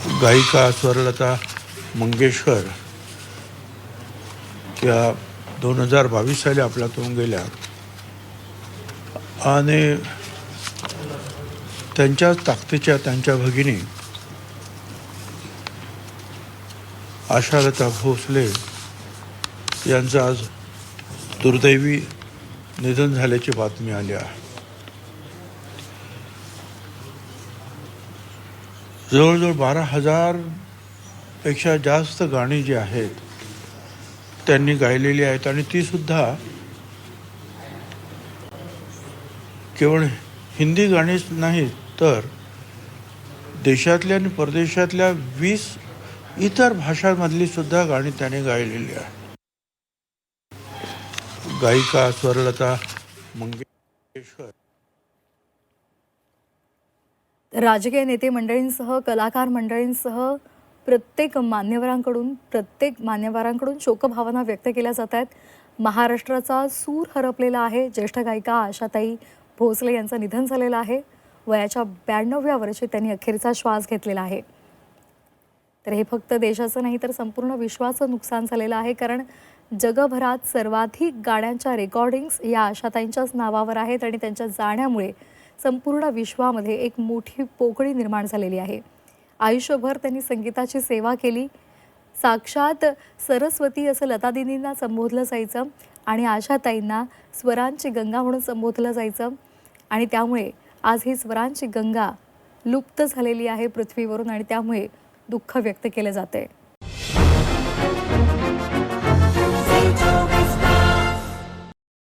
गायिका स्वरलता मंगेशकर त्या 2022 साली आपल्यातून गेल्या आणि त्यांच्या ताकदीच्या त्यांच्या भगिनी आशालता भोसले यांचं आज दुर्दैवी निधन झाल्याची बातमी आली आहे. जवळजवळ 12,000 पेक्षा जास्त गाणी जी आहेत त्यांनी गायलेली आहेत आणि ती सुद्धा केवळ हिंदी गाणीच नाही तर देशातल्या आणि परदेशातल्या 20 इतर भाषांमधली सुद्धा गाणी त्याने गायलेली आहेत. गायिका स्वरलता मंगेशकर राजकीय नेते मंडळींसह कलाकार मंडळींसह प्रत्येक मान्यवरांकडून शोकभावना व्यक्त केल्या जात आहेत. महाराष्ट्राचा सूर हरपलेला आहे. ज्येष्ठ गायिका आशाताई भोसले यांचं निधन झालेलं आहे. वयाच्या 92व्या वर्षी त्यांनी अखेरचा श्वास घेतलेला आहे. तर हे फक्त देशाचं नाही तर संपूर्ण विश्वाचं नुकसान झालेलं आहे, कारण जगभरात सर्वाधिक गाण्यांच्या रेकॉर्डिंग्स या आशाताईंच्याच नावावर आहेत आणि त्यांच्या जाण्यामुळे संपूर्ण विश्वामध्ये एक मोठी पोकळी निर्माण झालेली आहे. आयुष्यभर त्यांनी संगीताची सेवा केली. साक्षात सरस्वती असं लतादीदींना संबोधलं जायचं आणि आशाताईंना स्वरांची गंगा म्हणून संबोधलं जायचं आणि त्यामुळे आज ही स्वरांची गंगा लुप्त झालेली आहे पृथ्वीवरून आणि त्यामुळे दुःख व्यक्त केलं जाते.